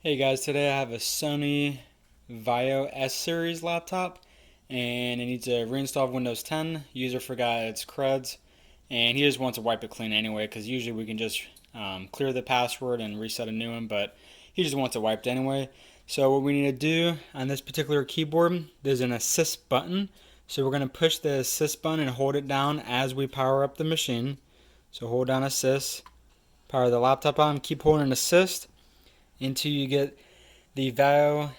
Hey guys, today I have a Sony VAIO S series laptop and it needs to reinstall Windows 10. User forgot its creds and he just wants to wipe it clean anyway because usually we can just clear the password and reset a new one, but he just wants it wiped anyway. So what we need to do on this particular keyboard, there's an assist button. So we're going to push the assist button and hold it down as we power up the machine. So hold down assist, power the laptop on, keep holding assist until you get the VAIO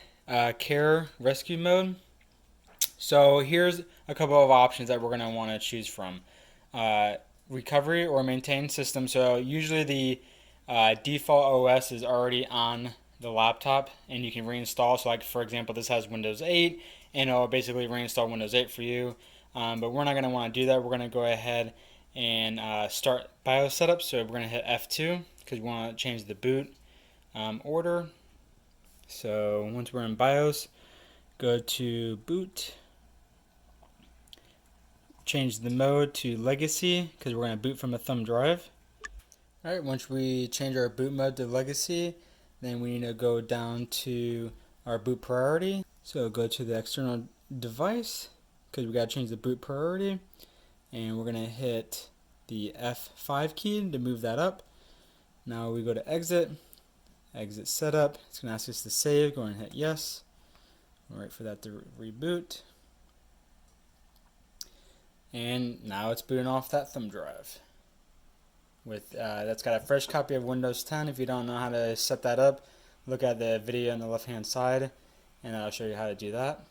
Care Rescue Mode. So here's a couple of options that we're going to want to choose from. Uh, Recovery or maintain system. So usually the default OS is already on the laptop and you can reinstall. So like for example, this has Windows 8 and it'll basically reinstall Windows 8 for you. But we're not going to want to do that. We're going to go ahead and start BIOS setup. So we're going to hit F2 because we want to change the boot order. So once we're in BIOS, go to boot, change the mode to legacy because we're going to boot from a thumb drive. Alright, once we change our boot mode to legacy, then we need to go down to our boot priority. So go to the external device because we got to change the boot priority, and we're going to hit the F5 key to move that up. Now we go to exit setup. It's going to ask us to save. Go ahead and hit yes. We'll wait for that to reboot. And now it's booting off that thumb drive. That's got a fresh copy of Windows 10. If you don't know how to set that up, look at the video on the left hand side and I'll show you how to do that.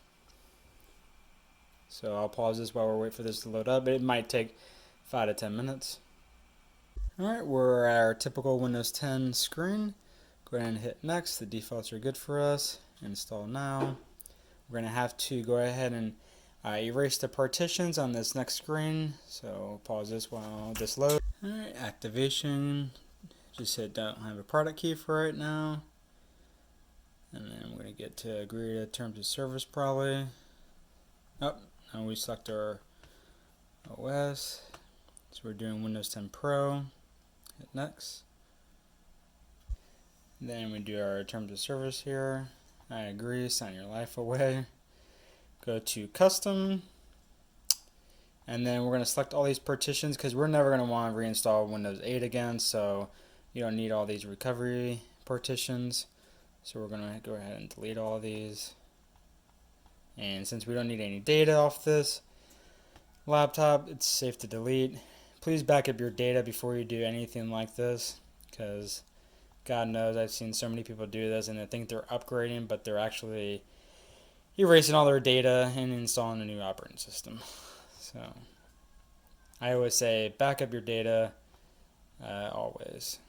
So I'll pause this while we're waiting for this to load up. It might take 5 to 10 minutes. Alright, we're at our typical Windows 10 screen. Go ahead and hit next. The defaults are good for us. Install now. We're going to have to go ahead and erase the partitions on this next screen. So pause this while this loads. Alright, activation. Just hit don't have a product key for right now. And then we're going to get to agree to terms of service probably. Oh, now we select our OS. So we're doing Windows 10 Pro. Hit next. Then we do our terms of service here. I agree, sign your life away. Go to custom. And then we're going to select all these partitions because we're never going to want to reinstall Windows 8 again. So you don't need all these recovery partitions. So we're going to go ahead and delete all of these. And since we don't need any data off this laptop, it's safe to delete. Please back up your data before you do anything like this, because God knows I've seen so many people do this and they think they're upgrading, but they're actually erasing all their data and installing a new operating system. So I always say back up your data always.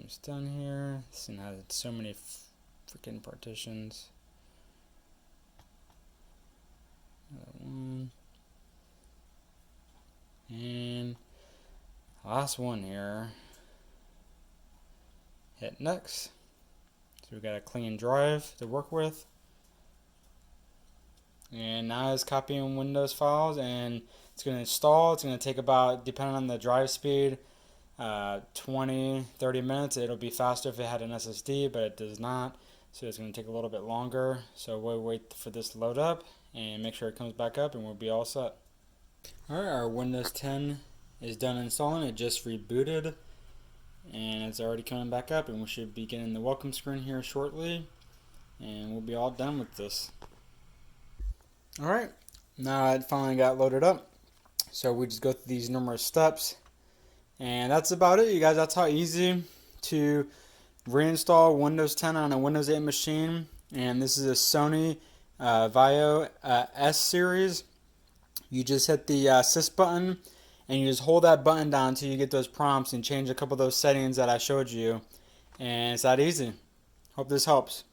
It's done here. This thing has so many freaking partitions. Another one. And last one here. Hit next. So we've got a clean drive to work with. And now it's copying Windows files and it's going to install. It's going to take about, depending on the drive speed, 20-30 minutes. It'll be faster if it had an SSD, but it does not. So it's going to take a little bit longer. So we'll wait for this to load up and make sure it comes back up and we'll be all set. Alright, our Windows 10 is done installing. It just rebooted and it's already coming back up, and we should be getting the welcome screen here shortly and we'll be all done with this. Alright, now it finally got loaded up. So we just go through these numerous steps. And that's about it, you guys. That's how easy to reinstall Windows 10 on a Windows 8 machine. And this is a Sony VAIO S series. You just hit the assist button and you just hold that button down until you get those prompts and change a couple of those settings that I showed you. And it's that easy. Hope this helps.